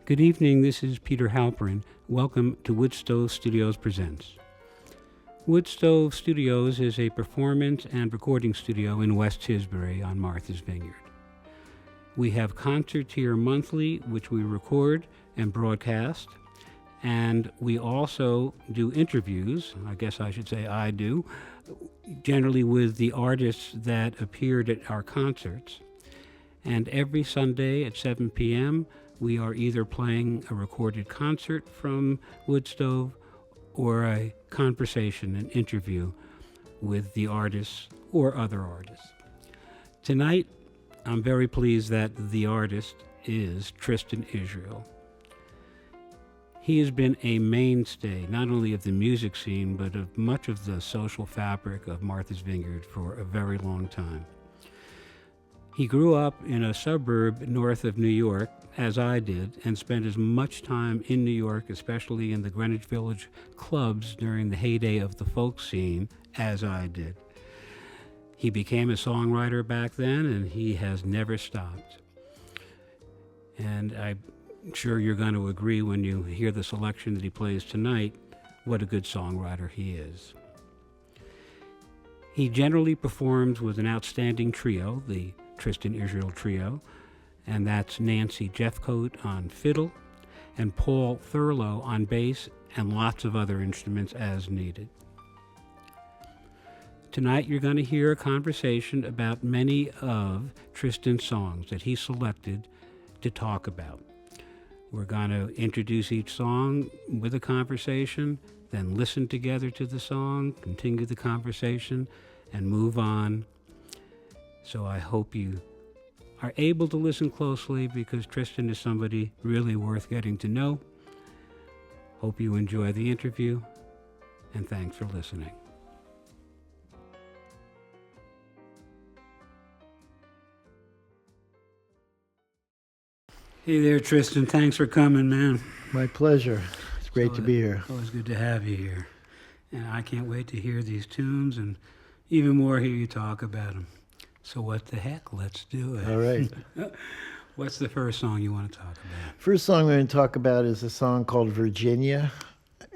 Good evening, this is Peter Halperin. Welcome to Woodstove Studious Presents. Woodstove Studios is a performance and recording studio in West Tisbury on Martha's Vineyard. We have concerts here monthly, which we record and broadcast, and we also do interviews, I guess I should say I do, generally with the artists that appeared at our concerts. And every Sunday at 7 p.m., we are either playing a recorded concert from Woodstove or a conversation, an interview with the artists or other artists. Tonight, I'm very pleased that the artist is Tristen Israel. He has been a mainstay, not only of the music scene, but of much of the social fabric of Martha's Vineyard for a very long time. He grew up in a suburb north of New York, as I did, and spent as much time in New York, especially in the Greenwich Village clubs during the heyday of the folk scene, as I did. He became a songwriter back then, and he has never stopped. And I'm sure you're going to agree when you hear the selection that he plays tonight, what a good songwriter he is. He generally performs with an outstanding trio, the Tristen Israel Trio, and that's Nancy Jeffcoat on fiddle and Paul Thurlow on bass and lots of other instruments as needed. Tonight you're going to hear a conversation about many of Tristen's songs that he selected to talk about. We're going to introduce each song with a conversation, then listen together to the song, continue the conversation, and move on. So I hope you are able to listen closely because Tristen is somebody really worth getting to know. Hope you enjoy the interview, and thanks for listening. Hey there, Tristen. Thanks for coming, man. My pleasure. It's great to be here. Always good to have you here. And I can't wait to hear these tunes and even more hear you talk about them. So what the heck? Let's do it. All right. What's the first song you want to talk about? First song we're going to talk about is a song called Virginia.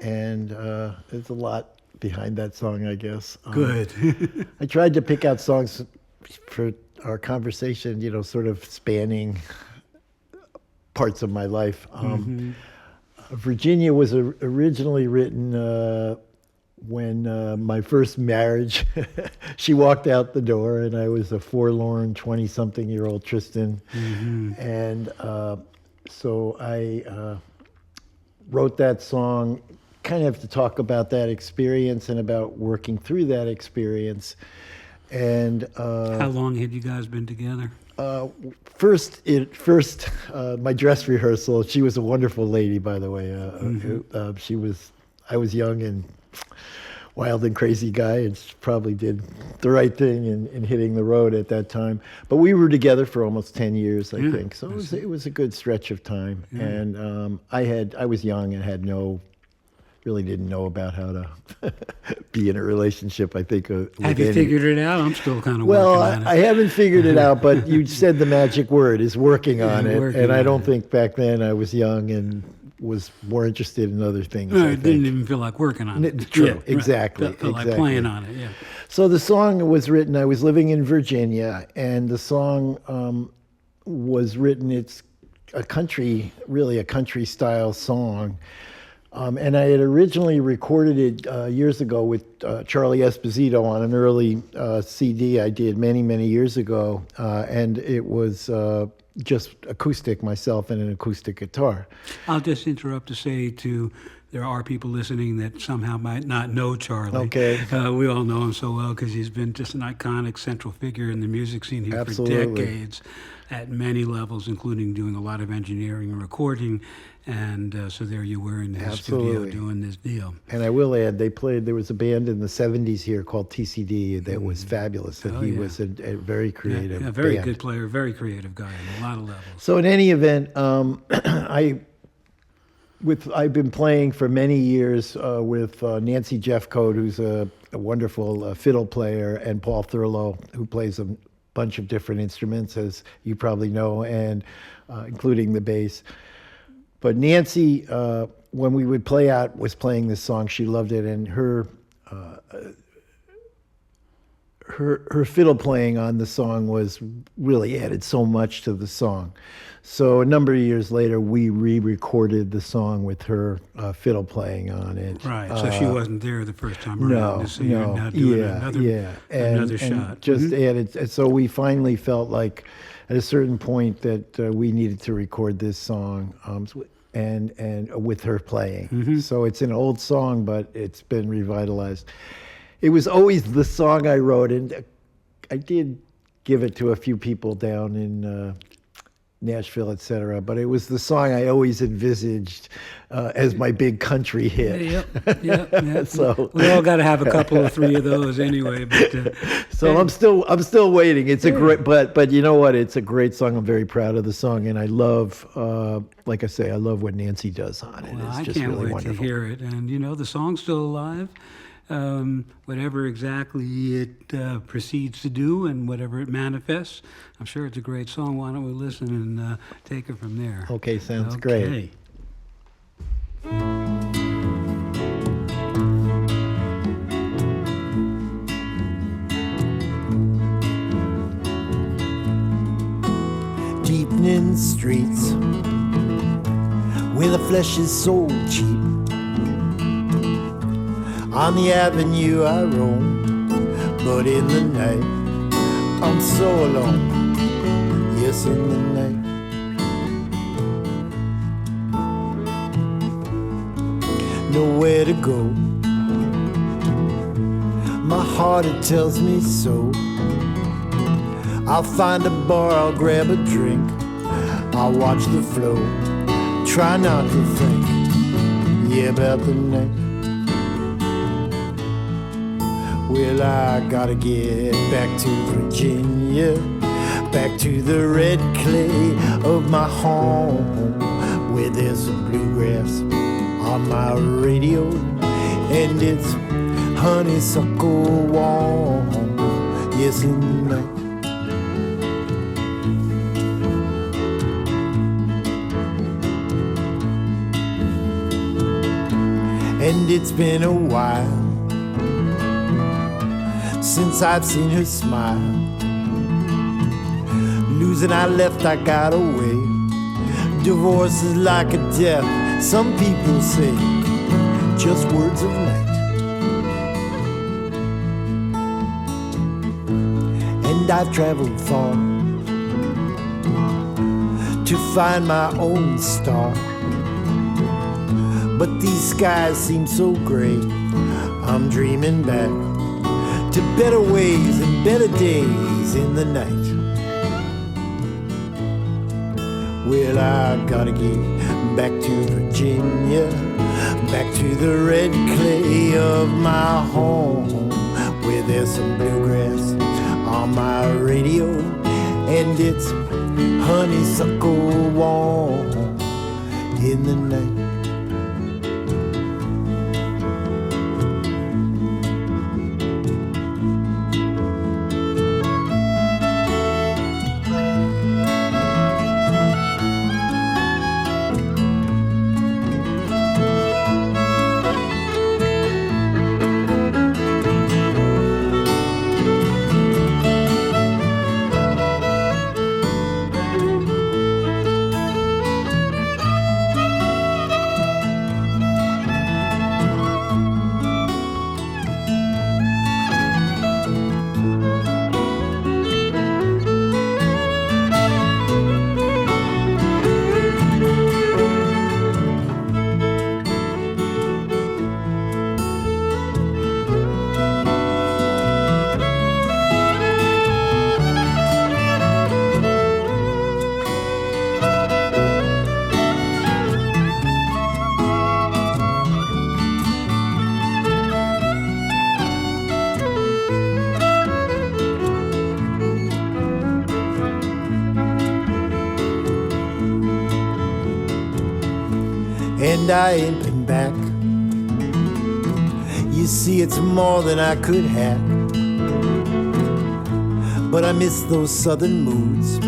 And there's a lot behind that song, I guess. Good. I tried to pick out songs for our conversation, sort of spanning parts of my life. Virginia was originally written when my first marriage, she walked out the door and I was a forlorn 20-something-year-old Tristen. And so I wrote that song kind of to talk about that experience and about working through that experience. And how long had you guys been together? First, my dress rehearsal, she was a wonderful lady, by the way. I was young and wild and crazy guy, and she probably did the right thing in hitting the road at that time. But we were together for almost 10 years, I think. So it was a good stretch of time. Yeah. And I was young and really didn't know about how to be in a relationship, I think. Have you figured it out? I'm still kind of working on it. I haven't figured it out, but you said the magic word is working on it. And I don't think back then I was young and was more interested in other things. No, it didn't even feel like working on it. True, yeah, exactly. Right. Felt like playing on it, yeah. So the song was written, I was living in Virginia, and the song was written, it's a country style song. And I had originally recorded it years ago with Charlie Esposito on an early CD I did many, many years ago. And it was just acoustic, myself and an acoustic guitar. I'll just interrupt to say there are people listening that somehow might not know Charlie. Okay. We all know him so well because he's been just an iconic central figure in the music scene here Absolutely. For decades at many levels, including doing a lot of engineering and recording. And so there you were in his studio doing this deal. And I will add, there was a band in the 70s here called TCD that was fabulous. And he was a very creative very band. good player, very creative guy on a lot of levels. So in any event, I've been playing for many years with Nancy Jeffcoat, who's a wonderful fiddle player, and Paul Thurlow, who plays a bunch of different instruments, as you probably know, and including the bass. But Nancy, when we would play out, was playing this song. She loved it, and her fiddle playing on the song was really added so much to the song. So a number of years later, we re-recorded the song with her fiddle playing on it. Right. So she wasn't there the first time around. So you're now doing another shot. Just added. And so we finally felt like, at a certain point, that we needed to record this song, and with her playing. So it's an old song, but it's been revitalized. It was always the song I wrote, and I did give it to a few people down in Nashville, etc. But it was the song I always envisaged as my big country hit. Yep. So we all got to have a couple or three of those anyway. But so I'm still waiting. It's a great, but you know what? It's a great song. I'm very proud of the song, and I love, like I say, I love what Nancy does on it. Well, it's I just can't really wait wonderful. to hear it. And the song's still alive. Whatever exactly it proceeds to do and whatever it manifests, I'm sure it's a great song. Why don't we listen and take it from there? Okay, sounds great. Deepening streets where the flesh is so cheap. On the avenue I roam, but in the night I'm so alone. Yes, in the night. Nowhere to go. My heart, it tells me so. I'll find a bar, I'll grab a drink. I'll watch the flow, try not to think, yeah, about the night. Well, I gotta get back to Virginia, back to the red clay of my home, where there's some bluegrass on my radio, and it's honeysuckle warm, yes, in the night. And it's been a while since I've seen her smile. Losing I left, I got away. Divorce is like a death, some people say, just words of night. And I've traveled far to find my own star, but these skies seem so gray. I'm dreaming back to better ways and better days in the night. Well, I gotta get back to Virginia, back to the red clay of my home, where there's some bluegrass on my radio, and it's honeysuckle warm in the night. And I ain't been back. You see, it's more than I could hack. But I miss those southern moods.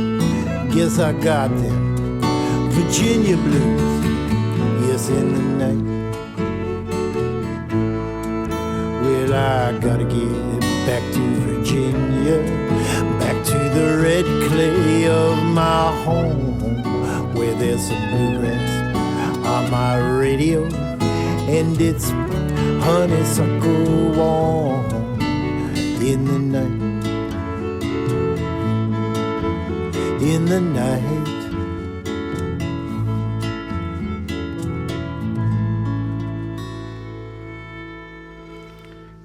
Guess I got them Virginia blues. us in the night. Well, I gotta get back to Virginia, back to the red clay of my home, where there's some bluegrass on my radio, and it's honeysuckle warm in the night. In the night.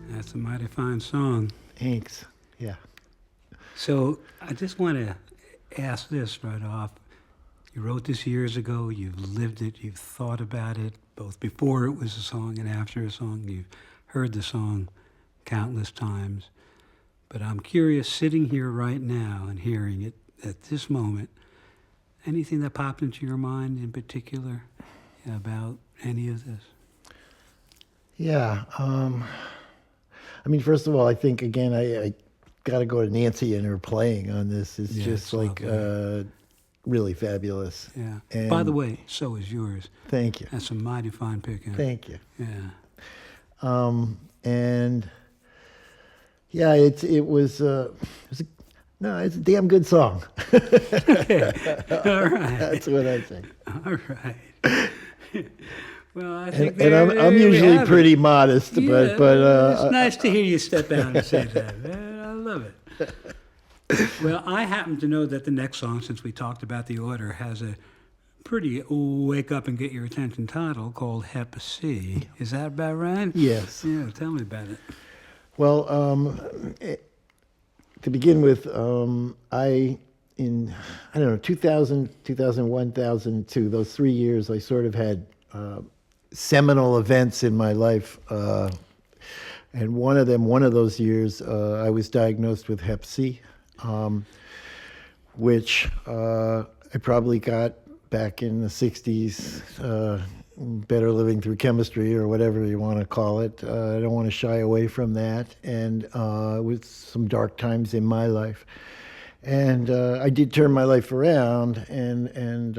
That's a mighty fine song. Thanks. Yeah. So I just want to ask this right off. You wrote this years ago. You've lived it. You've thought about it, both before it was a song and after a song. You've heard the song countless times. But I'm curious, sitting here right now and hearing it at this moment, anything that popped into your mind in particular about any of this? Yeah. I mean, first of all, I think, again, I got to go to Nancy and her playing on this. It's just like really fabulous. Yeah. And by the way, so is yours. Thank you. That's a mighty fine picking. Thank you. Yeah. And yeah, it's a damn good song. Okay. All right. That's what I think. All right. Well, I think and I'm usually pretty modest, but it's nice to hear you step out and say that. I love it. Well, I happen to know that the next song, since we talked about the order, has a pretty wake up and get your attention title called Hep C. Is that about right? Yes. Yeah, tell me about it. Well, to begin with, I don't know, 2000, 2001, 2002, those 3 years, I sort of had seminal events in my life. And one of those years, I was diagnosed with Hep C, which I probably got back in the 60s, better living through chemistry or whatever you want to call it. I don't want to shy away from that. And with some dark times in my life. And I did turn my life around, and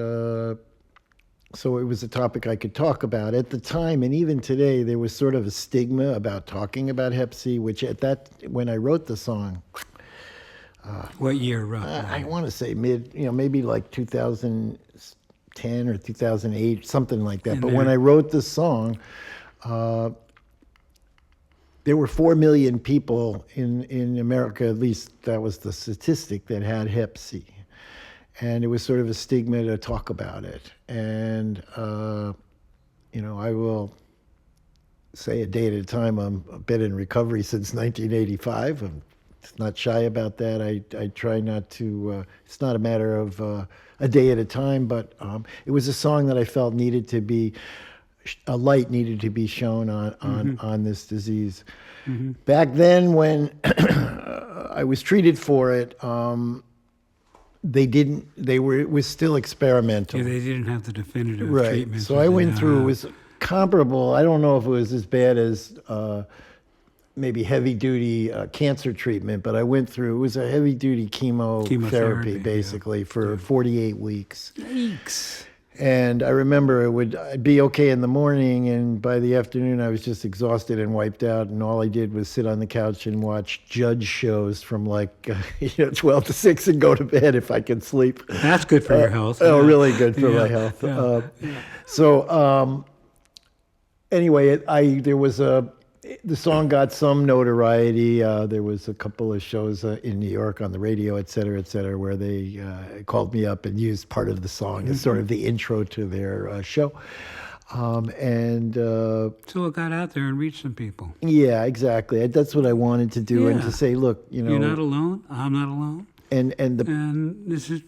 so it was a topic I could talk about. At the time, and even today, there was sort of a stigma about talking about Hep C, which when I wrote the song, what year, roughly? I want to say maybe like 2010 or 2008, something like that. But when I wrote the song, there were 4 million people in America, at least that was the statistic, that had Hep C. And it was sort of a stigma to talk about it. And, I will say a day at a time, I've been in recovery since 1985. I'm not shy about that. I try not to, it's not a matter of a day at a time, but it was a song that I felt a light needed to be shown on this disease. Mm-hmm. Back then, when I was treated for it, it was still experimental. Yeah, they didn't have the definitive right. treatment. So I went through, it was comparable. I don't know if it was as bad as maybe heavy-duty cancer treatment, but I went through, it was a heavy-duty chemotherapy basically, for 48 weeks. Yikes. And I remember I'd be okay in the morning, and by the afternoon I was just exhausted and wiped out, and all I did was sit on the couch and watch judge shows from 12 to 6 and go to bed if I could sleep. That's good for your health. Oh, really good for my health. Anyway, there was the song got some notoriety. There was a couple of shows in New York on the radio, et cetera, where they called me up and used part of the song as sort of the intro to their show. So it got out there and reached some people. Yeah, exactly. That's what I wanted to do, and to say, look, you're not alone. I'm not alone. And this is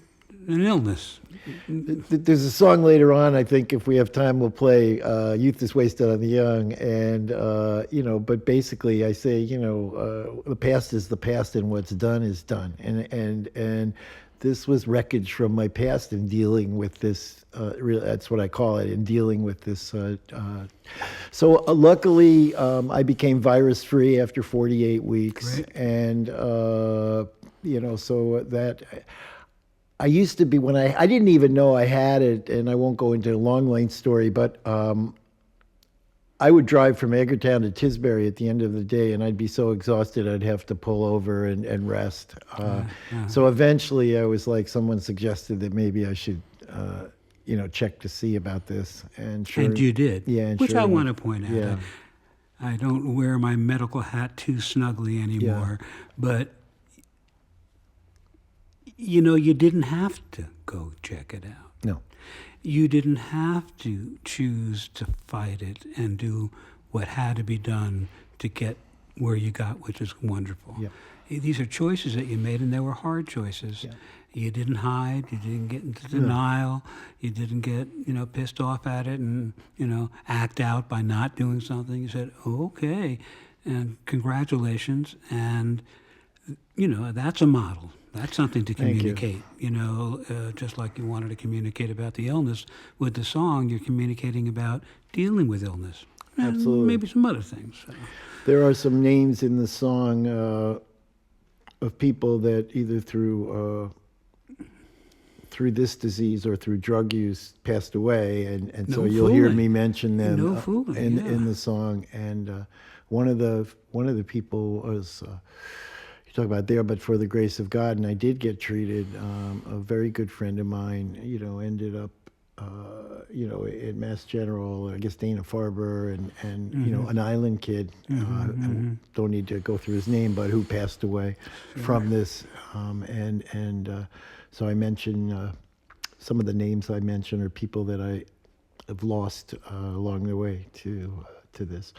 an illness. There's a song later on, I think if we have time we'll play, Youth is Wasted on the Young, and but basically I say, the past is the past and what's done is done, and this was wreckage from my past in dealing with this, that's what I call it, in dealing with this. So luckily I became virus free after 48 weeks. Great. And so that I used to be, when I didn't even know I had it, and I won't go into a long lane story, but I would drive from Edgartown to Tisbury at the end of the day, and I'd be so exhausted I'd have to pull over and rest. So eventually I was like, someone suggested that maybe I should, check to see about this. And sure, And you did. Yeah. And which sure I enough, want to point out. Yeah. I don't wear my medical hat too snugly anymore, but you didn't have to go check it out. No. You didn't have to choose to fight it and do what had to be done to get where you got, which is wonderful. Yeah. These are choices that you made, and they were hard choices. Yeah. You didn't hide. You didn't get into denial. You didn't get, pissed off at it and, act out by not doing something. You said, okay, and congratulations. And, that's a model. That's something to communicate. Just like you wanted to communicate about the illness, with the song, you're communicating about dealing with illness. And Absolutely. maybe some other things. So. There are some names in the song of people that either through this disease or through drug use passed away, and so you'll hear me mention them in the song. And one of the people was. You talk about there, but for the grace of God, and I did get treated. A very good friend of mine, ended up, at Mass General, I guess Dana-Farber, and an island kid, don't need to go through his name, but who passed away from this. So I mentioned some of the names I mentioned are people that I have lost along the way to this.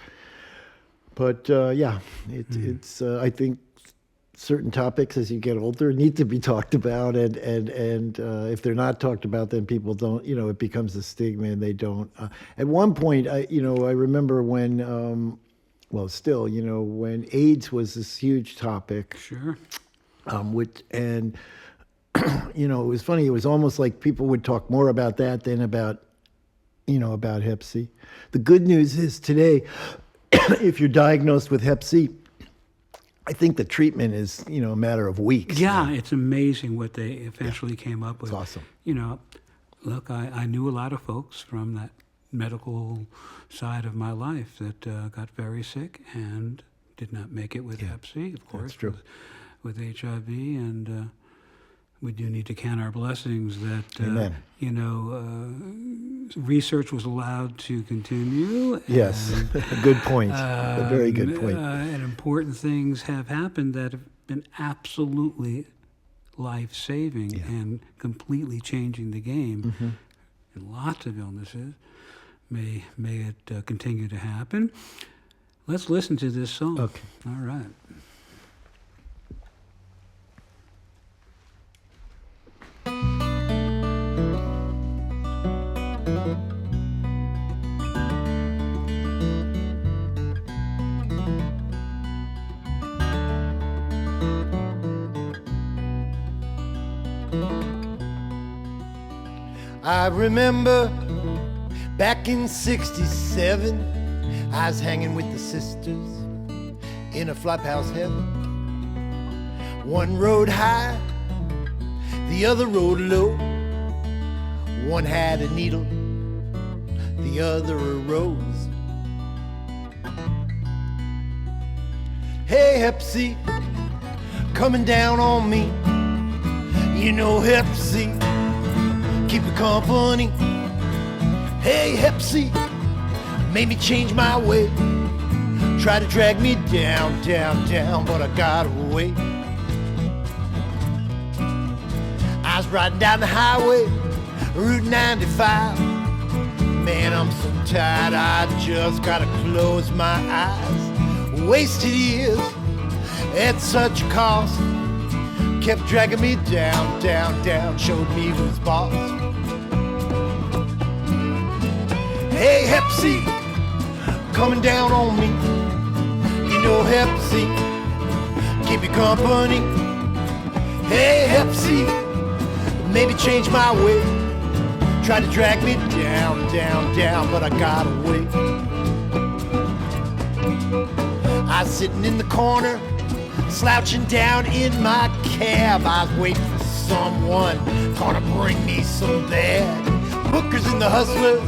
But it's I think. Certain topics as you get older need to be talked about, and if they're not talked about, then people don't, it becomes a stigma, and they don't. At one point, I remember when, when AIDS was this huge topic. Sure. It was funny. It was almost like people would talk more about that than about Hep C. The good news is today, if you're diagnosed with Hep C, I think the treatment is, a matter of weeks. Yeah, it's amazing what they eventually came up with. It's awesome. Look, I knew a lot of folks from that medical side of my life that got very sick and did not make it with Hep C, of course, That's true. with HIV, and we do need to count our blessings that, Amen. Research was allowed to continue. Yes, a good point. A very good point. And important things have happened that have been absolutely life-saving and completely changing the game. And lots of illnesses. May it continue to happen. Let's listen to this song. Okay. All right. I remember back in '67, I was hanging with the sisters in a flophouse heaven. One rode high, the other rode low. One had a needle, the other a rose. Hey, Hep C, coming down on me. You know Hep C, keep you company. Hey, Hep C, made me change my way. Try to drag me down, down, down, but I got away. I was riding down the highway, Route 95. Man, I'm so tired, I just gotta close my eyes. Wasted years at such a cost, kept dragging me down, down, down, showed me who's boss. Hey, Hep C, coming down on me. You know Hep C, keep you company. Hey, Hep C, maybe change my way. Tried to drag me down, down, down, but I got away. I was sitting in the corner, slouching down in my cab. I was waiting for someone gonna bring me some bad. Hookers and the hustlers,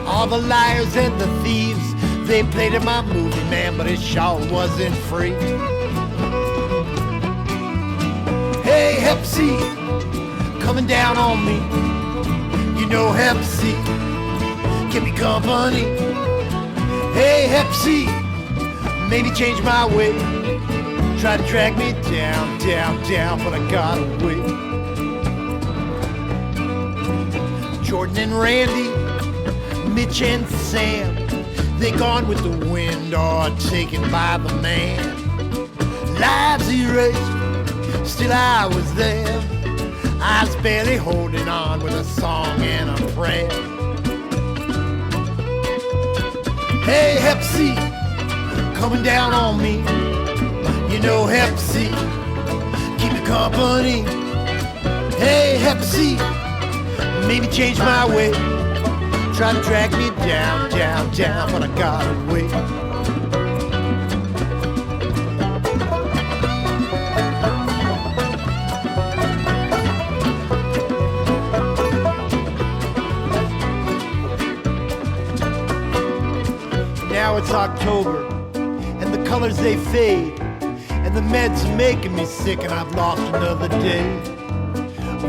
all the liars and the thieves, they played in my movie, man, but it sure wasn't free. Hey, Hep C, coming down on me. You know Hep C, give me company. Hey, Hep C, maybe change my way. Try to drag me down, down, down, but I got away. Jordan and Randy, Mitch and Sam, they gone with the wind or taken by the man. Lives erased, still I was there. I was barely holding on with a song and a prayer. Hey, Hep C, coming down on me. You know Hep C, keep me company. Hey, Hep C, maybe change my way. Try to drag me down, down, down, but I got away. Now it's October, and the colors they fade, and the meds are making me sick, and I've lost another day.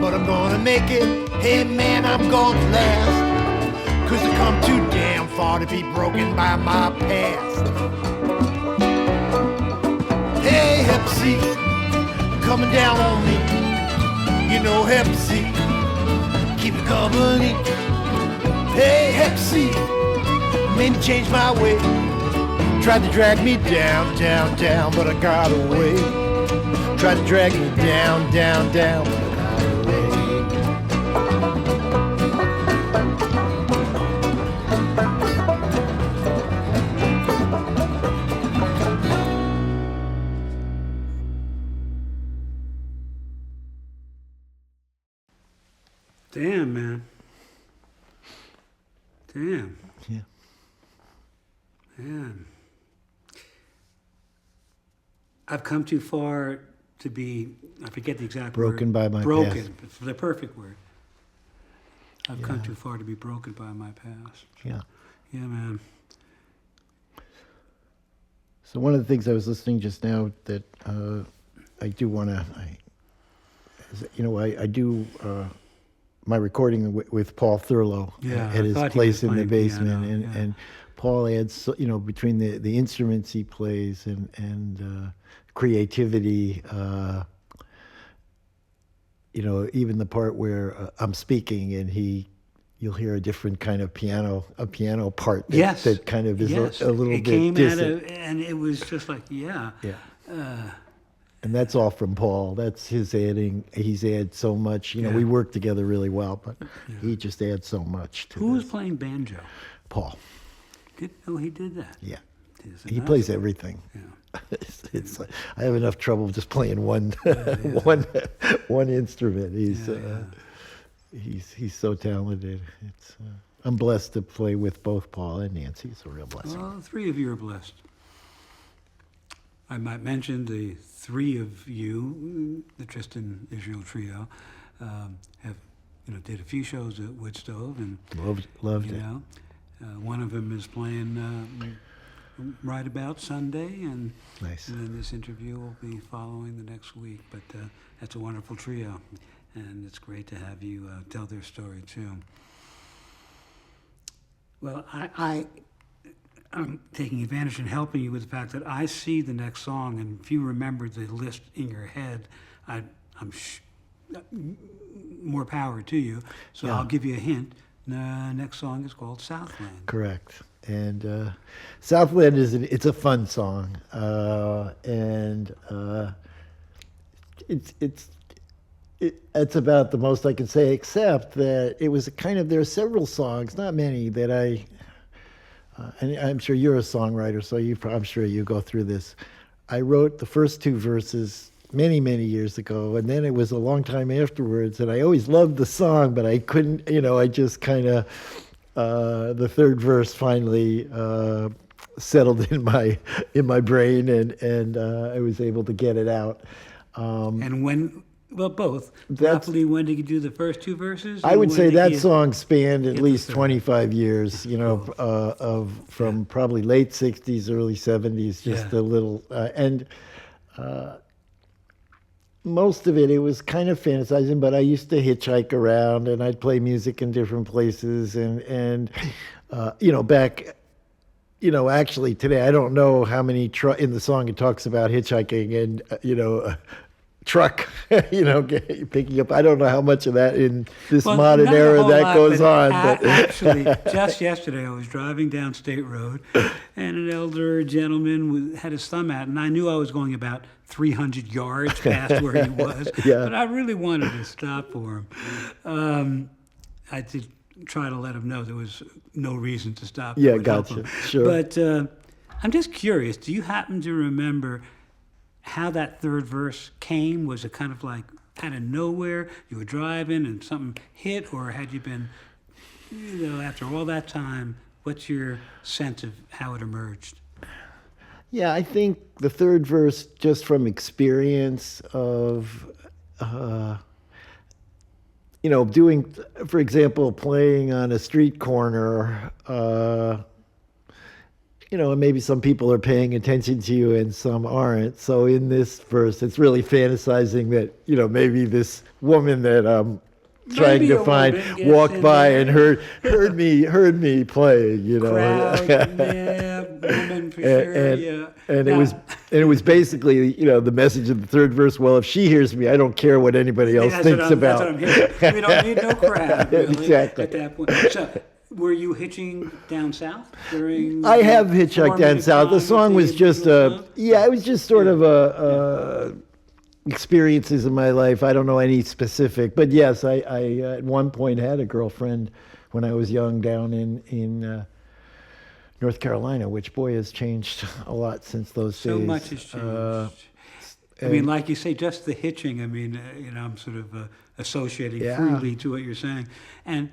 But I'm gonna make it, hey man, I'm gonna last. 'Cause I come too damn far to be broken by my past. Hey, Hep C, coming down on me. You know Hep C, keep me company. Hey, Hep C, made me change my way. Tried to drag me down, down, down, but I got away. Tried to drag me down, down, down, but I got away. Damn, man. Damn. Yeah. Man. I've come too far to be, I forget the exact Broken word. by my broken, past. the perfect word. I've come Yeah. too far to be broken by my past. Yeah. Yeah, man. So one of the things I was listening just now that I do want to, I do my recording with Paul Thurlow Yeah, I at his thought he place was in the playing basement, piano, yeah. and Paul adds, between the instruments he plays and creativity, even the part where I'm speaking and you'll hear a different kind of piano part that, Yes. that kind of is Yes. a little it bit came distant. and it was just like, yeah. Yeah. And that's all from Paul. That's his adding. He's added so much. Yeah. We work together really well, but he just adds so much to Who was this. playing banjo? Paul. Didn't know he did that. Yeah. He's a He nice- plays everything. Yeah. It's like, I have enough trouble just playing one one instrument. He's so talented. It's I'm blessed to play with both Paul and Nancy. It's a real blessing. Well, three of you are blessed. I might mention the three of you, the Tristen Israel trio, have did a few shows at Woodstove, and Loved you it. know, one of them is playing right about Sunday, and Nice. then this interview will be following the next week. But that's a wonderful trio, and it's great to have you tell their story too. Well, I'm taking advantage and helping you with the fact that I see the next song, and if you remember the list in your head, more power to you. So Yeah. I'll give you a hint. Next song is called Southland. Correct. And Southland it's a fun song, and it's about the most I can say, except that it was there are several songs, not many, that and I'm sure you're a songwriter, so I'm sure you go through this. I wrote the first two verses many, many years ago, and then it was a long time afterwards, and I always loved the song, but I couldn't, I just kind of, the third verse finally settled in my brain, and I was able to get it out. And when Well, both. That's- Roughly, when did you do the first two verses? I And would when say did that you- song spanned at the least third? 25 years, from probably late 60s, early 70s, just Yeah. a little. Most of it was kind of fantasizing, but I used to hitchhike around and I'd play music in different places. Actually today, I don't know how many, in the song it talks about hitchhiking and, truck, picking up. I don't know how much of that in this Well, modern not a era whole that lot, goes but on. Actually, just yesterday, I was driving down State Road, and an elder gentleman had his thumb out, and I knew I was going about 300 yards past where he was, Yeah. but I really wanted to stop for him. I did try to let him know there was no reason to stop. Yeah, It would help gotcha. him. Sure. But I'm just curious, do you happen to remember how that third verse came? Was it kind of like out of nowhere? You were driving and something hit, or had you been, after all that time, what's your sense of how it emerged? Yeah, I think the third verse, just from experience of, doing, for example, playing on a street corner, and maybe some people are paying attention to you and some aren't. So in this verse, it's really fantasizing that, maybe this woman that I'm trying Maybe to a find woman gets walked in by there. and heard me playing, Crowd, yeah, woman for sure, yeah. And Now- it was basically, the message of the third verse. Well, if she hears me, I don't care what anybody else thinks about. That's what I'm hearing. We don't need no crowd, really, Exactly. at that point. So, were you hitching down south during? I have hitchhiked down formative south. The time song with was the just individual song? it was just sort of a experiences in my life. I don't know any specific, but yes, I at one point had a girlfriend when I was young down in North Carolina, which boy has changed a lot since those So days. much has changed. I mean, like you say, just the hitching. I mean, I'm sort of associating Yeah. freely to what you're saying, and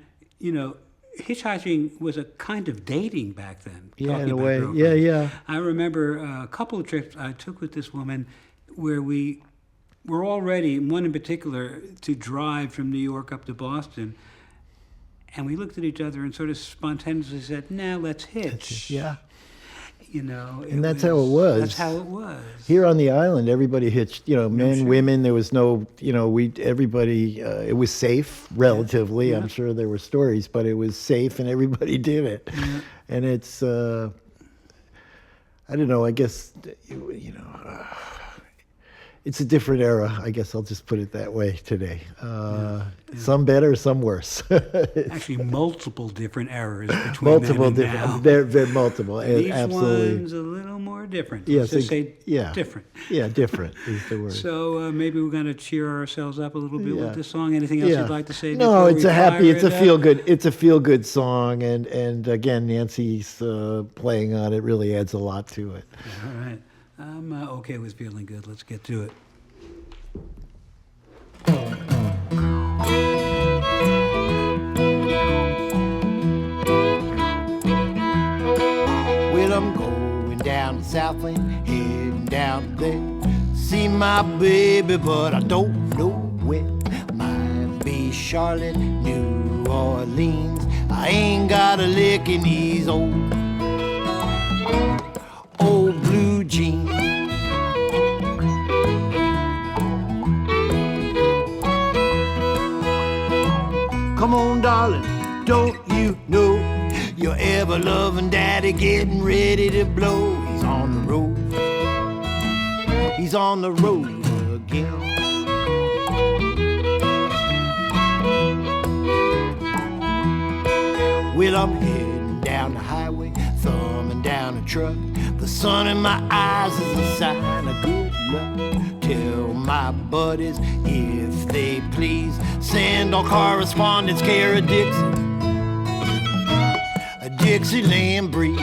hitchhiking was a kind of dating back then. Yeah, talking in a about way. girlfriends. Yeah. I remember a couple of trips I took with this woman where we were all ready, one in particular, to drive from New York up to Boston. And we looked at each other and sort of spontaneously said, "Now let's hitch." Yeah. And that's how it was. That's how it was. Here on the island, everybody hitched, men, shit. women. There was no, everybody, it was safe, relatively. Yeah. I'm sure there were stories, but it was safe and everybody did it. Yeah. And it's, I don't know, I guess, it's a different era. I guess I'll just put it that way today. Some better, some worse. Actually, multiple different errors between Multiple then and now. different, very multiple, And each absolutely. one's a little more different. Yes, Let's just say yeah. different. Yeah, different is the word. So maybe we're going to cheer ourselves up a little bit Yeah. with this song. Anything else you'd like to say? No, before it's we a happy, fire it's a it up? feel good song, and again, Nancy's playing on it really adds a lot to it. All right. I'm okay with feeling good. Let's get to it. Well, I'm going down to Southland, heading down there. See my baby, but I don't know where. Might be Charlotte, New Orleans. I ain't got a lick in these old blue jeans. Come on, darling, don't you know your ever-loving daddy getting ready to blow? He's on the road. He's on the road again. Well, I'm heading down the highway, thumbing down a truck. The sun in my eyes is a sign of good luck. Tell my buddies, if they please, send all correspondence care of Dixie, a Dixieland breeze.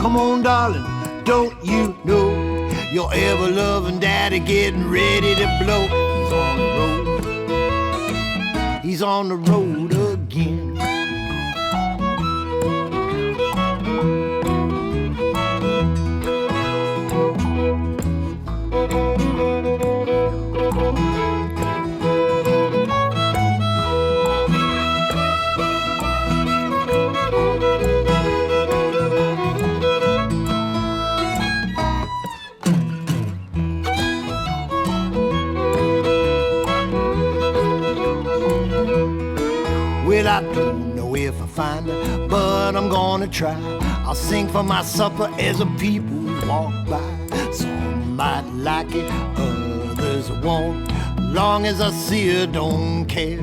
Come on, darling, don't you know your ever-loving daddy getting ready to blow? He's on the road. He's on the road again. I don't know if I find her, but I'm gonna try. I'll sing for my supper as the people walk by. Some might like it, others won't. Long as I see her, don't care.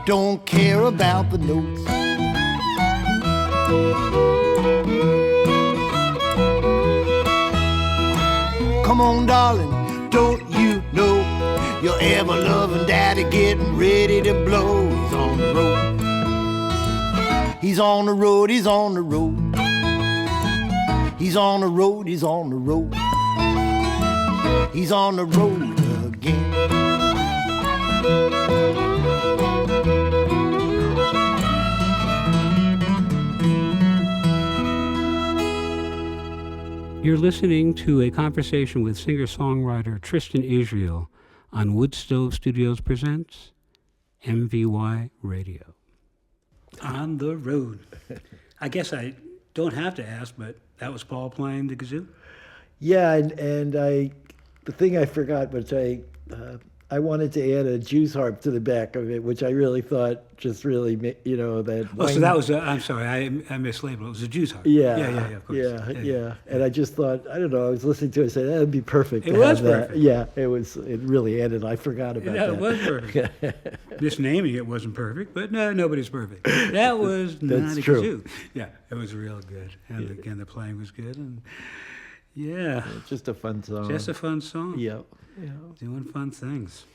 Don't care about the notes. Come on, darling, don't you know your ever-loving daddy getting ready to blow? He's on the road. He's on the road, he's on the road. He's on the road, he's on the road. He's on the road again. You're listening to a conversation with singer-songwriter Tristen Israel on Woodstove Studios Presents MVY Radio. On the road. I guess I don't have to ask, but that was Paul playing the kazoo? Yeah, and the thing I forgot, which I wanted to add a Jew's harp to the back of it, which I really thought just really, that. Oh, so that was, I'm sorry, I mislabeled. It was a Jew's harp. Yeah, of course. Yeah. And I just thought, I don't know, I was listening to it and said, that would be perfect. It was perfect. That. Yeah, it really added. I forgot about that. It was perfect. Misnaming it wasn't perfect, but no, nobody's perfect. That was not a true. kazoo. Yeah, it was real good. And again, the playing was good. And yeah. Just a fun song. Just a fun song. Yep. Doing fun things.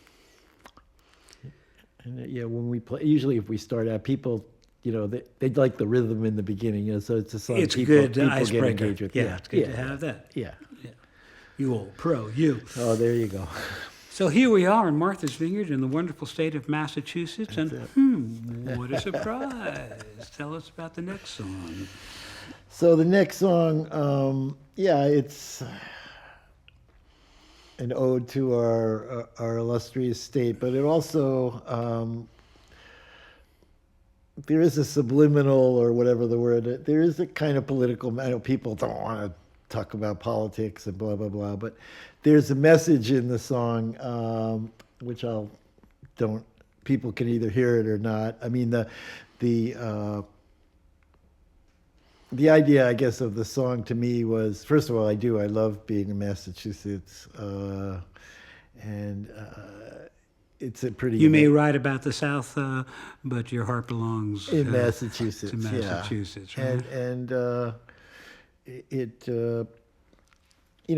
And when we play, usually if we start out, people, they like the rhythm in the beginning, so it's a song it's people good get icebreaker. engaged with. Yeah, it's good to have that. Yeah. You old pro, you. Oh, there you go. So here we are in Martha's Vineyard in the wonderful state of Massachusetts, and what a surprise. Tell us about the next song. So the next song, it's an ode to our illustrious state, but it also, there is a subliminal, or whatever the word, there is a kind of political, I know people don't want to talk about politics and blah, blah, blah, but there's a message in the song, which people can either hear it or not. I mean, the idea, I guess, of the song to me was, first of all, I love being in Massachusetts, and it's a pretty... You may write about the South, but your heart belongs... in Massachusetts, to Massachusetts, yeah. Right? And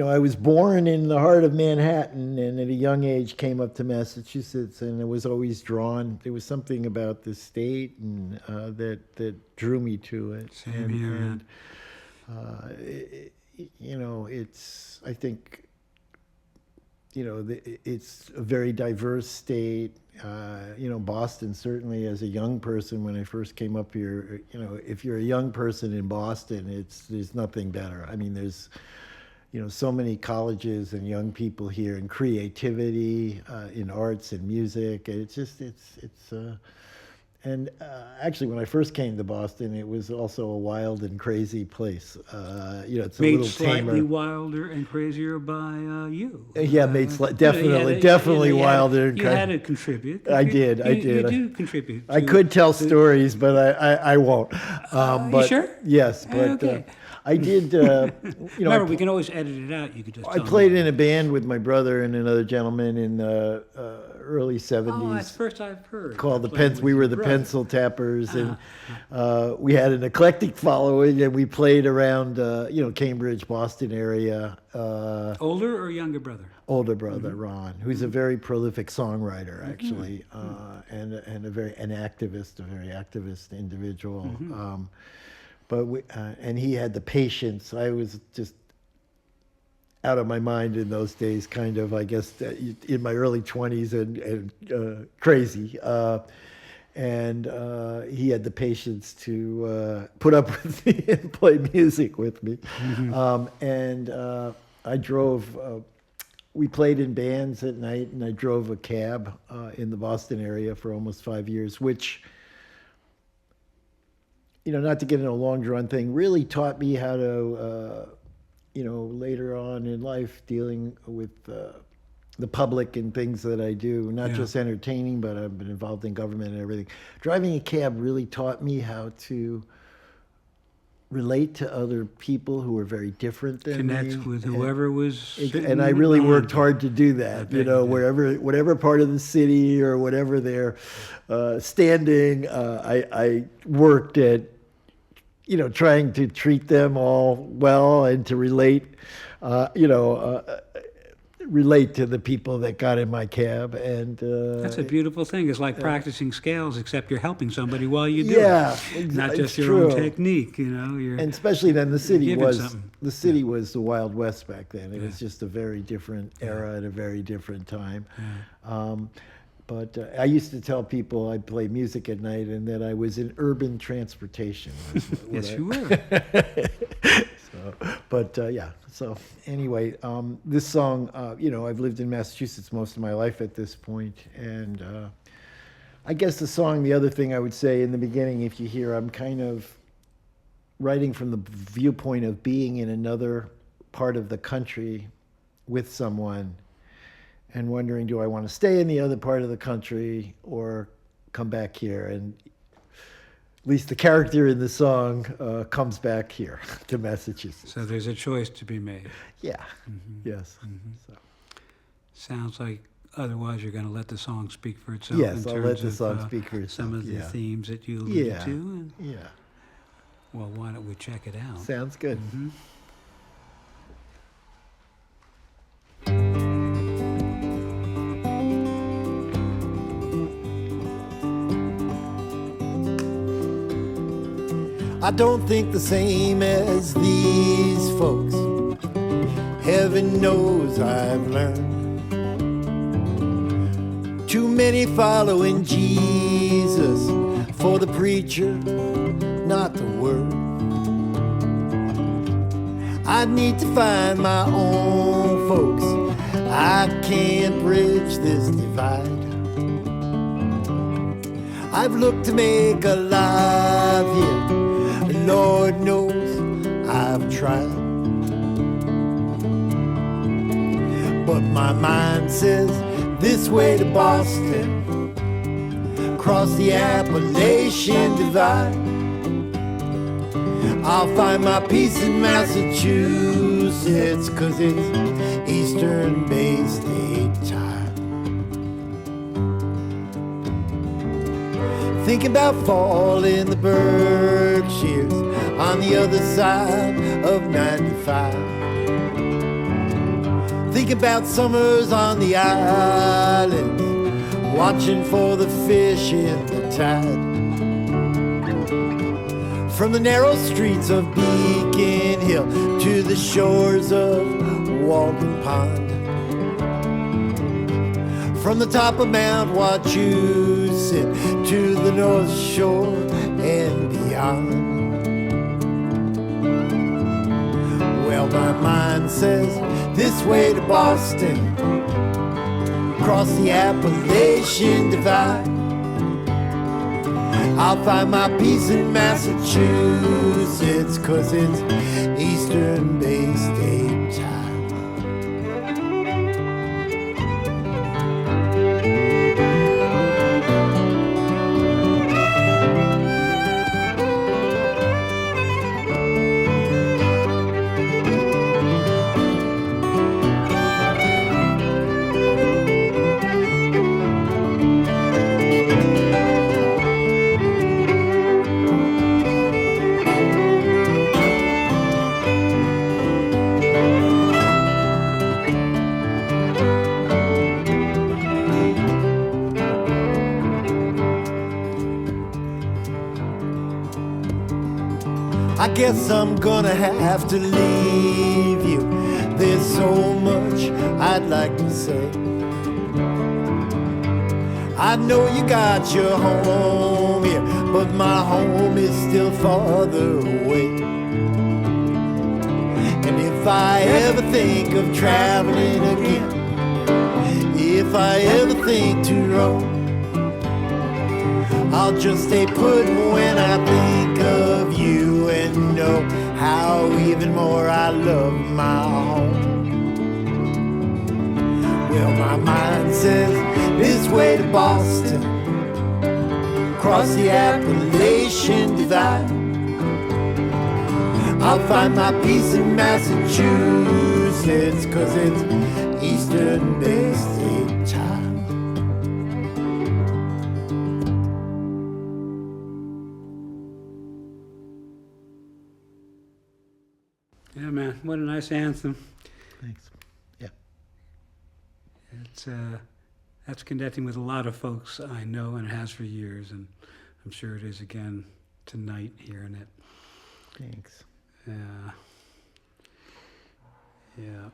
I was born in the heart of Manhattan, and at a young age came up to Massachusetts, and I was always drawn. There was something about the state and that drew me to it. Same here. It's, I think, it's a very diverse state. Boston, certainly as a young person, when I first came up here, if you're a young person in Boston, there's nothing better. I mean, there's, so many colleges and young people here, and creativity in arts and music. And actually, when I first came to Boston, it was also a wild and crazy place. It's made a little tamer. Slightly wilder and crazier by you. Yeah, definitely wilder and crazier. You had to contribute. I did. You do contribute. I could tell stories, but I won't. But, you sure? Yes, but okay. I did. Remember, we can always edit it out. You could just. I played in a band with my brother and another gentleman in the early '70s. Oh, that's the first I've heard. Called we were the Pencil Tappers, and we had an eclectic following, and we played around, Cambridge, Boston area. Older or younger brother? Older brother, Ron, who's a very prolific songwriter, actually, and a very activist individual. But and he had the patience. I was just out of my mind in those days, kind of, I guess, in my early 20s and crazy. And he had the patience to put up with me and play music with me. I drove, we played in bands at night, and I drove a cab in the Boston area for almost 5 years, which, not to get into a long drawn thing, really taught me how to, later on in life, dealing with the public and things that I do, not Yeah. just entertaining, but I've been involved in government and everything. Driving a cab really taught me how to relate to other people who are very different than me. Connect with whoever was. And I really worked hard to do I that, bet you did. whatever part of the city or whatever they're standing, I worked at, trying to treat them all well and to relate to the people that got in my cab. And That's a beautiful thing. It's like practicing scales, except you're helping somebody while you do yeah, it. Not it's just your true. own technique, You're, And especially then, the city giving was something. was the Wild West back then. It was just a very different era at a very different time. But I used to tell people I'd play music at night and that I was in urban transportation. yes, you were. So anyway, this song, I've lived in Massachusetts most of my life at this point, and I guess the other thing I would say in the beginning, if you hear, I'm kind of writing from the viewpoint of being in another part of the country with someone and wondering, do I want to stay in the other part of the country or come back here? And at least the character in the song comes back here to Massachusetts. So there's a choice to be made. Yeah. Yes. So. Sounds like otherwise you're going to let the song speak for itself. Yes, in I'll terms let the of, song speak for itself. Some of the yeah. themes that you alluded Yeah. to. And, Yeah. well, why don't we check it out? Sounds good. Mhm. I don't think the same as these folks. Heaven knows I've learned. Too many following Jesus for the preacher, not the word. I need to find my own folks. I can't bridge this divide. I've looked to make a life here. Lord knows I've tried, but my mind says this way to Boston, cross the Appalachian Divide. I'll find my peace in Massachusetts, 'cause it's Eastern Bay State time. Thinking about fall in the Berkshires on the other side of 95. Thinking about summers on the islands, watching for the fish in the tide. From the narrow streets of Beacon Hill to the shores of Walden Pond. From the top of Mount Wachusett to the North Shore and beyond. Well, my mind says this way to Boston, cross the Appalachian Divide. I'll find my peace in Massachusetts, 'cause it's Eastern Bay State time. I guess I'm gonna have to leave you. There's so much I'd like to say. I know you got your home here, but my home is still farther away. And if I ever think of traveling again, if I ever think to roam, I'll just stay put when I think of you and know how even more I love my home. Well, my mind says this way to Boston, across the Appalachian Divide. I'll find my peace in Massachusetts, 'cause it's Eastern Basic Time. Yeah, man, what a nice anthem. Thanks. Yeah. It's that's connecting with a lot of folks I know and has for years, and I'm sure it is again tonight hearing it. Thanks. Yeah. Yeah.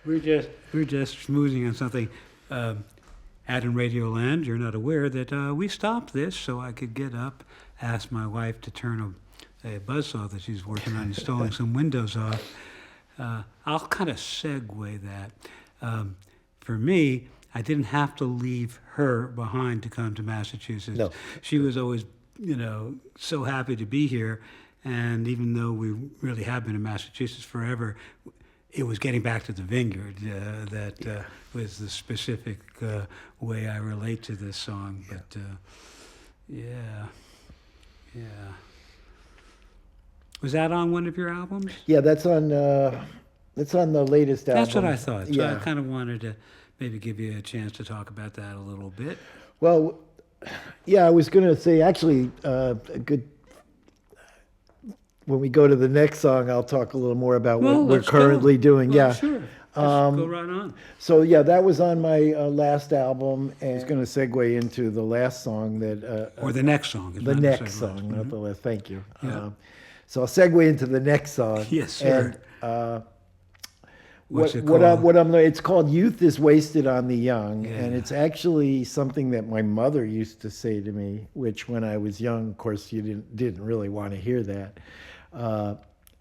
We're just schmoozing on something. Out in Radio Land, you're not aware that we stopped this so I could get up, ask my wife to turn a buzzsaw that she's working on installing some windows off. I'll kind of segue that. For me, I didn't have to leave her behind to come to Massachusetts. No. She was always, so happy to be here. And even though we really have been in Massachusetts forever, it was getting back to the vineyard that was the specific way I relate to this song. But yeah. Was that on one of your albums? Yeah, that's on the latest album. That's what I thought. So Yeah. I kind of wanted to maybe give you a chance to talk about that a little bit. Well, yeah, I was going to say actually a good. When we go to the next song, I'll talk a little more about what we're currently doing. Well, Yeah, sure. Go right on. So yeah, that was on my last album, and it's going to segue into the last song that. Or the next song. The next song, not the last. Thank you. Yeah. So I'll segue into the next song. Yes, sir. And, What's it what called? it's called "Youth is Wasted on the Young," Yeah. and it's actually something that my mother used to say to me. Which, when I was young, of course, you didn't really want to hear that.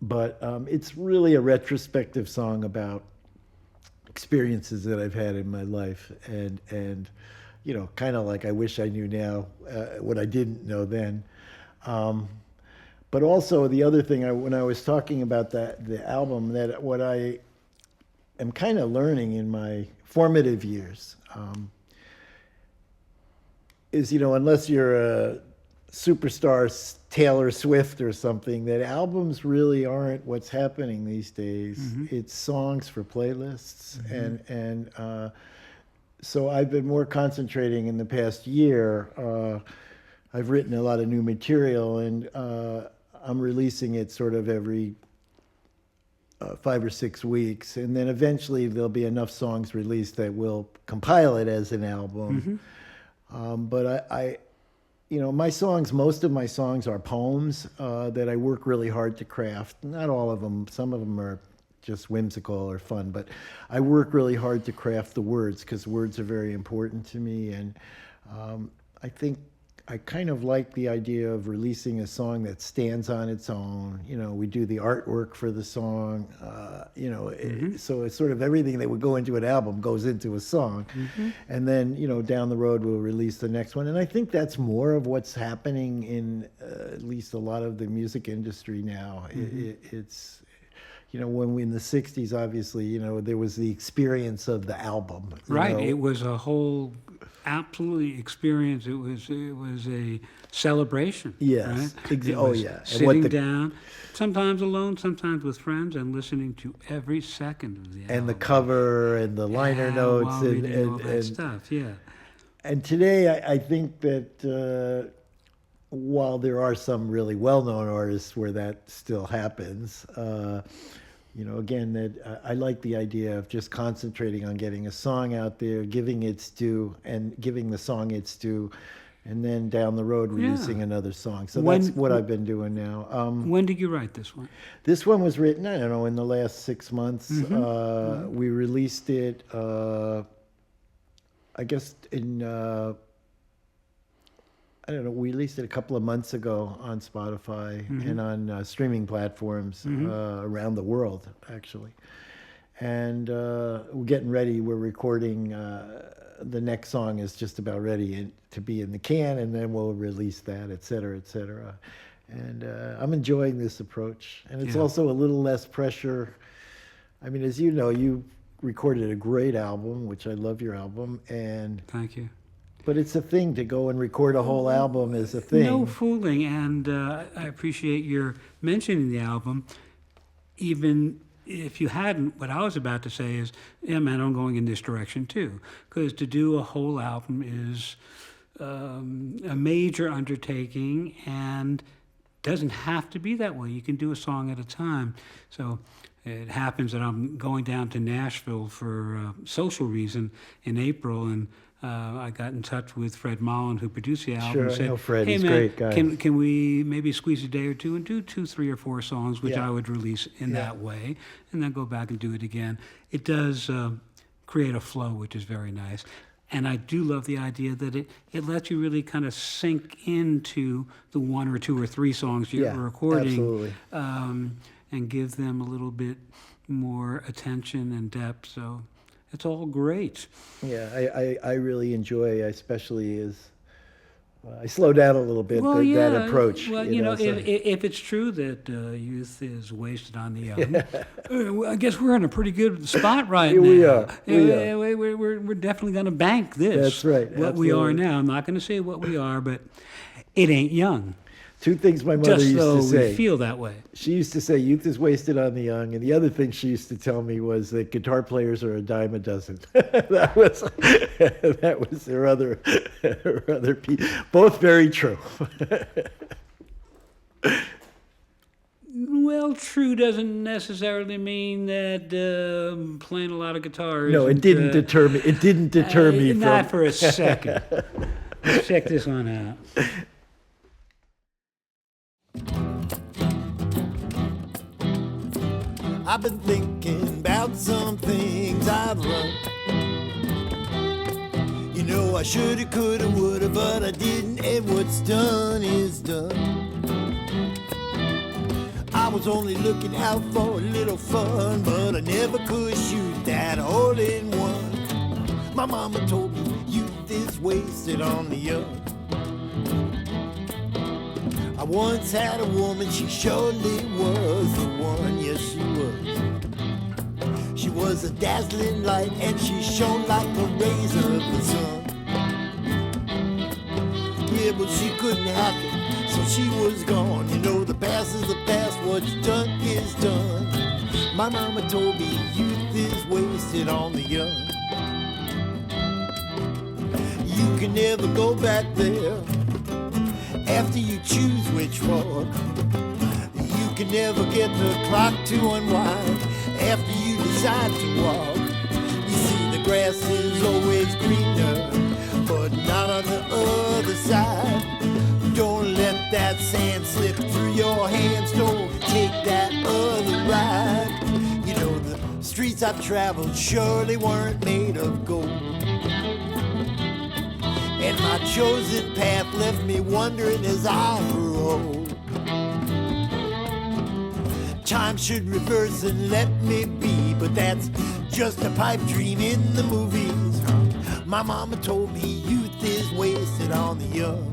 But it's really a retrospective song about experiences that I've had in my life, and kind of like I wish I knew now what I didn't know then. But also the other thing, when I was talking about the album, that what I am kind of learning in my formative years is, unless you're a superstar Taylor Swift or something, that albums really aren't what's happening these days. Mm-hmm. It's songs for playlists, and so I've been more concentrating in the past year. I've written a lot of new material, and I'm releasing it sort of every 5 or 6 weeks, and then eventually there'll be enough songs released that will compile it as an album. But I most of my songs are poems that I work really hard to craft. Not all of them. Some of them are just whimsical or fun, but I work really hard to craft the words, because words are very important to me. And I think I kind of like the idea of releasing a song that stands on its own. We do the artwork for the song, so it's sort of everything that would go into an album goes into a song. And then, down the road we'll release the next one. And I think that's more of what's happening in at least a lot of the music industry now. It's, when we in the 60s, obviously, there was the experience of the album. Right. It was a whole absolutely experience. It was a celebration. Yes. Right? Oh, yeah. And Sitting down, sometimes alone, sometimes with friends, and listening to every second of the album. And the cover and the liner notes while reading all that stuff. Yeah. And today, I think that while there are some really well-known artists where that still happens, again, that I like the idea of just concentrating on getting a song out there, giving its due, and giving the song its due, and then down the road releasing another song. So that's what I've been doing now. When did you write this one? This one was written, I don't know, in the last 6 months. We released it, I guess, in... I don't know, we released it a couple of months ago on Spotify and on streaming platforms around the world, actually. And we're getting ready. We're recording. The next song is just about ready to be in the can, and then we'll release that, et cetera, et cetera. And I'm enjoying this approach. And it's also a little less pressure I mean, as you know, you recorded a great album, which I love your album, Thank you. but it's a thing to go and record a whole album is a thing. No fooling, and I appreciate your mentioning the album. Even if you hadn't, what I was about to say is, yeah, man, I'm going in this direction too. Because to do a whole album is a major undertaking and doesn't have to be that way. You can do a song at a time. So it happens that I'm going down to Nashville for a social reason in April, and I got in touch with Fred Mullen, who produced the album. Sure, and I said, know Fred. hey, He's a man, great guy. can we maybe squeeze a day or two and do 2, 3, or 4 songs, which Yeah. I would release in Yeah. that way, and then go back and do it again. It does create a flow, which is very nice. And I do love the idea that it lets you really kind of sink into the 1 or 2 or 3 songs you're Yeah, recording, absolutely. and give them a little bit more attention and depth. So it's all great. Yeah, I really enjoy, especially as I slow down a little bit, that approach. Well, you know, so- if it's true that youth is wasted on the young, I guess we're in a pretty good spot right now. We are. We're definitely going to bank this. That's right, What we are absolutely. now. I'm not going to say what we are, but it ain't young. Two things my mother Just used so to say. we feel that way. She used to say youth is wasted on the young, and the other thing she used to tell me was that guitar players are a dime a dozen. that was her other piece. Both very true. Well, true doesn't necessarily mean that playing a lot of guitar. No, it isn't, didn't deter me. It didn't deter me Not from. for a second. Let's check this one out. I've been thinking about some things I've run. You know, I shoulda, coulda, woulda, but I didn't, and what's done is done. I was only looking out for a little fun, but I never could shoot that hole in one. My mama told me youth is wasted on the young. I once had a woman, she surely was the one, yes she was. She was a dazzling light and she shone like the rays of the sun. Yeah, but she couldn't hack it, so she was gone. You know, the past is the past, what's done is done. My mama told me youth is wasted on the young. You can never go back there after you choose which walk. You can never get the clock to unwind after you decide to walk. You see, the grass is always greener, but not on the other side. Don't let that sand slip through your hands. Don't take that other ride. You know, the streets I've traveled surely weren't made of gold. And my chosen path left me wondering as I grew old. Time should reverse and let me be, but that's just a pipe dream in the movies. My mama told me youth is wasted on the young.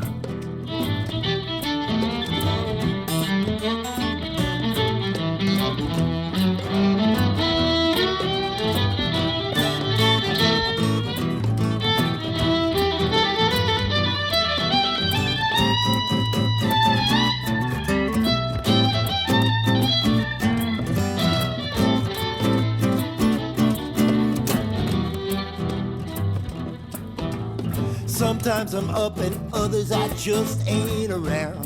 Sometimes I'm up and others I just ain't around.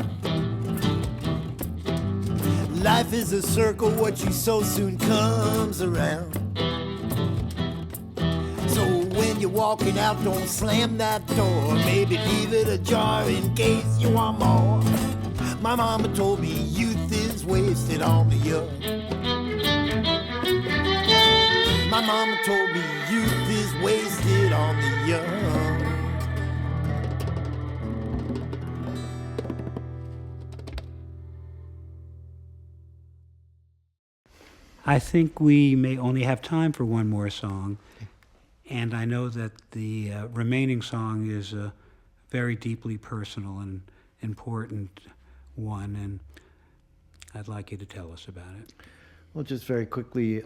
Life is a circle, what you sow soon comes around. So when you're walking out, don't slam that door. Maybe leave it ajar in case you want more. My mama told me youth is wasted on the young. My mama told me youth is wasted on the young. I think we may only have time for one more song, and I know that the remaining song is a very deeply personal and important one, and I'd like you to tell us about it. Well, just very quickly,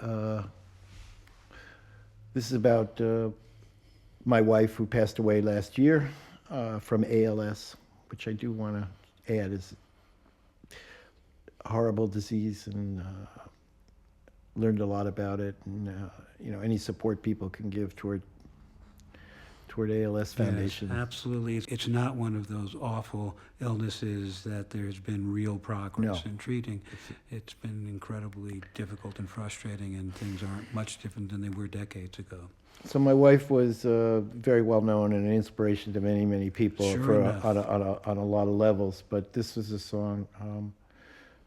This is about my wife who passed away last year from ALS, which I do want to add is a horrible disease, and learned a lot about it, and any support people can give toward ALS Foundation. Yes, absolutely. It's not one of those awful illnesses that there's been real progress in treating. It's been incredibly difficult and frustrating, and things aren't much different than they were decades ago. So my wife was very well known and an inspiration to many, many people on a lot of levels. But this was a song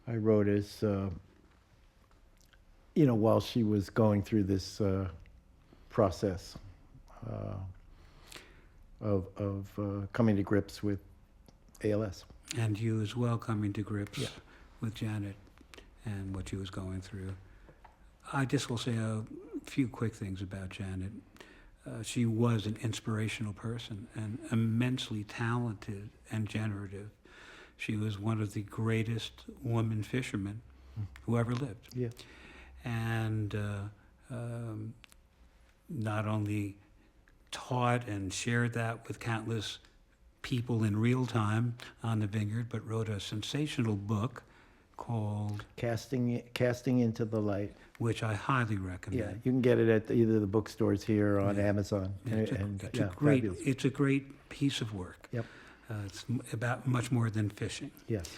I wrote as while she was going through this process of coming to grips with ALS. And you as well coming to grips with Janet and what she was going through. I just will say a few quick things about Janet. She was an inspirational person and immensely talented and generative. She was one of the greatest women fishermen who ever lived. Yeah. And not only taught and shared that with countless people in real time on the vineyard, but wrote a sensational book called Casting Into the Light, which I highly recommend. Yeah, you can get it at either the bookstores here or on Amazon. It's a great piece of work. Yep. It's about much more than fishing. Yes.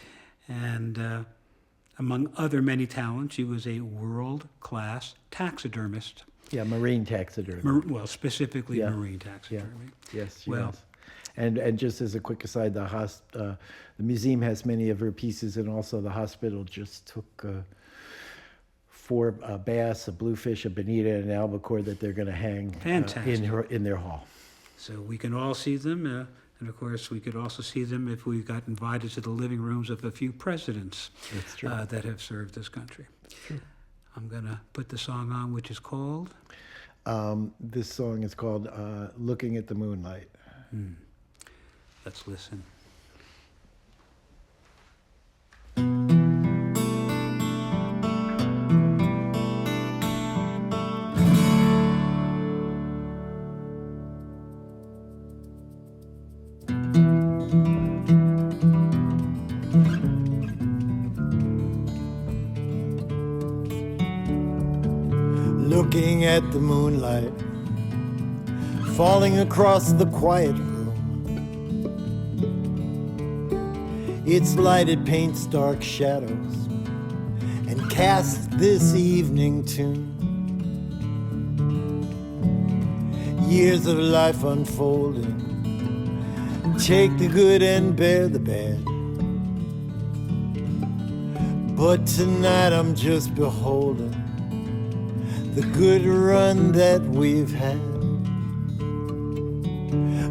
And among other many talents, she was a world-class taxidermist. Yeah, marine taxidermy. Specifically marine taxidermy. Yeah. Yes, she was. And just as a quick aside, the museum has many of her pieces, and also the hospital just took 4 bass, a bluefish, a bonita, and an albacore that they're going to hang in their hall. So we can all see them, and of course we could also see them if we got invited to the living rooms of a few presidents that have served this country. True. I'm going to put the song on, which is called? This song is called Looking at the Moonlight. Let's listen. Looking at the moonlight falling across the quiet room. Its lighted paints dark shadows and casts this evening tune. Years of life unfolding, take the good and bear the bad. But tonight I'm just beholding the good run that we've had.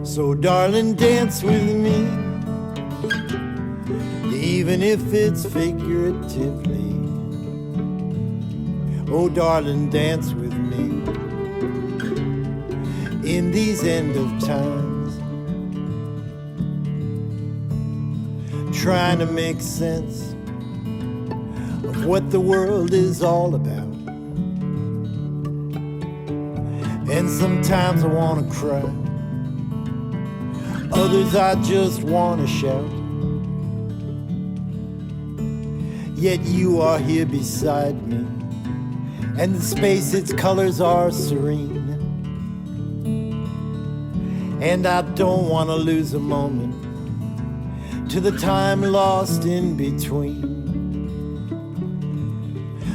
So darling, dance with me, even if it's figuratively. Oh darling, dance with me in these end of times, trying to make sense of what the world is all about. And sometimes I wanna cry, others I just wanna shout. Yet you are here beside me, and the space, its colors are serene. And I don't wanna lose a moment to the time lost in between.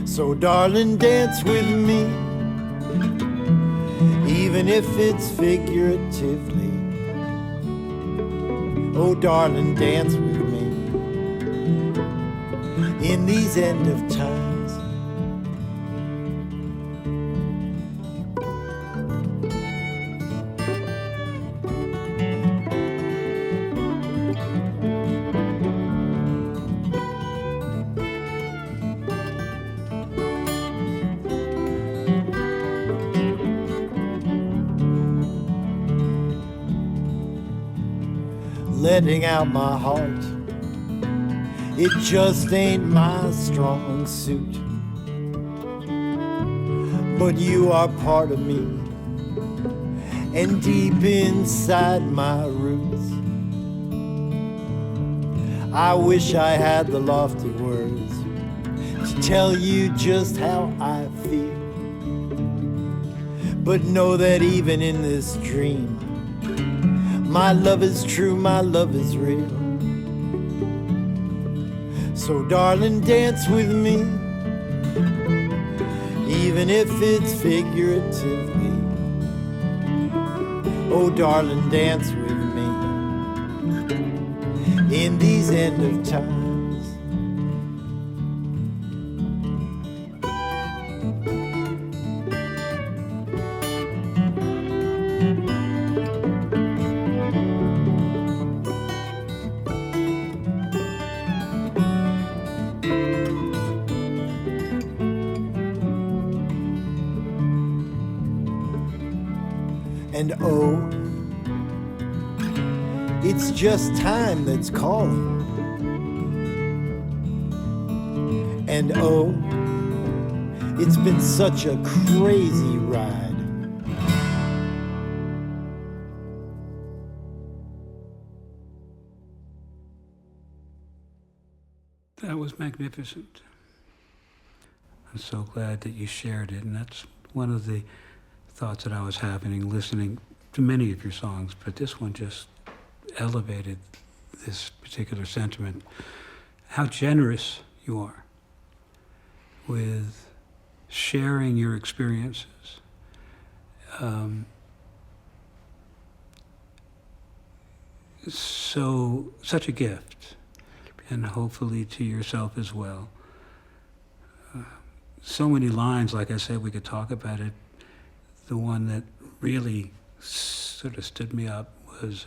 So darling, dance with me, even if it's figuratively. Oh darling, dance with me in these end of times. Letting out my heart, it just ain't my strong suit. But you are part of me, and deep inside my roots. I wish I had the lofty words to tell you just how I feel, but know that even in this dream, my love is true, my love is real. So darling, dance with me, even if it's figuratively. Oh darling, dance with me in these end of times. And oh, it's just time that's calling. And oh, it's been such a crazy ride. That was magnificent. I'm so glad that you shared it, and that's one of the thoughts that I was having listening to many of your songs, but this one just elevated this particular sentiment. How generous you are with sharing your experiences. Such a gift, and hopefully to yourself as well. So many lines, like I said, we could talk about it. The one that really sort of stood me up was,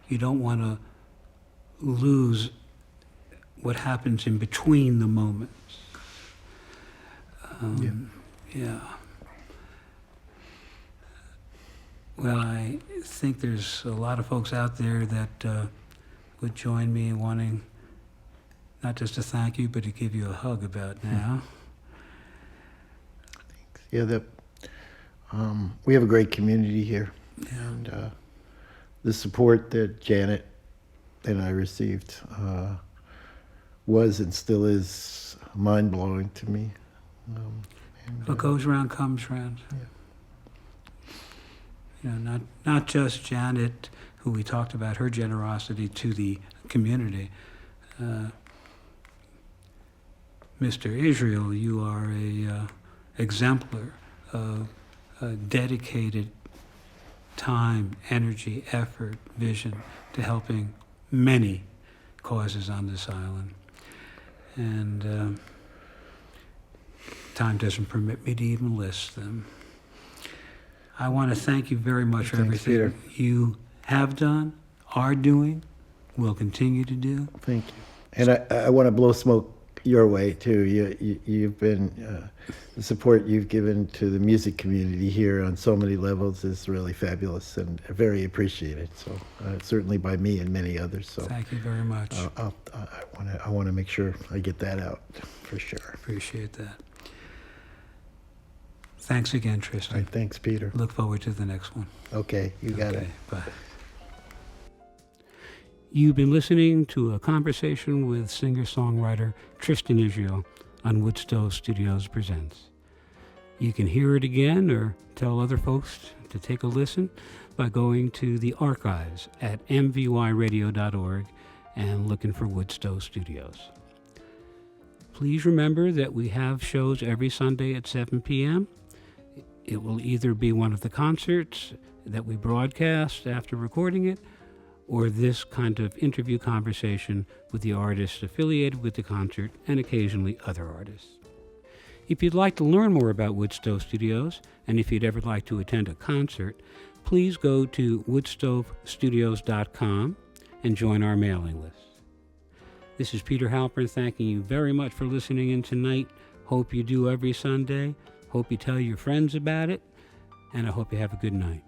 you don't want to lose what happens in between the moments. Yeah. Well, I think there's a lot of folks out there that would join me in wanting not just to thank you, but to give you a hug about now. Yeah, we have a great community here. Yeah. And the support that Janet and I received was and still is mind-blowing to me. What goes around comes around. Yeah. You know, not just Janet, who we talked about, her generosity to the community. Mr. Israel, you are a exemplar of dedicated time, energy, effort, vision to helping many causes on this island. And time doesn't permit me to even list them. I want to thank you very much for everything Peter. you have done, are doing, will continue to do. Thank you. And I want to blow smoke your way too. You've been the support you've given to the music community here on so many levels is really fabulous and very appreciated. So certainly by me and many others. So Thank you very much. I want to make sure I get that out for sure. Appreciate that. Thanks again, Tristen. All right, thanks, Peter. Look forward to the next one. Okay, you got it. Bye. You've been listening to a conversation with singer-songwriter Tristen Israel on Woodstove Studios Presents. You can hear it again or tell other folks to take a listen by going to the archives at MVYradio.org and looking for Woodstove Studios. Please remember that we have shows every Sunday at 7 p.m. It will either be one of the concerts that we broadcast after recording it, or this kind of interview conversation with the artists affiliated with the concert and occasionally other artists. If you'd like to learn more about Woodstove Studios, and if you'd ever like to attend a concert, please go to woodstovestudios.com and join our mailing list. This is Peter Halpern thanking you very much for listening in tonight. Hope you do every Sunday. Hope you tell your friends about it, and I hope you have a good night.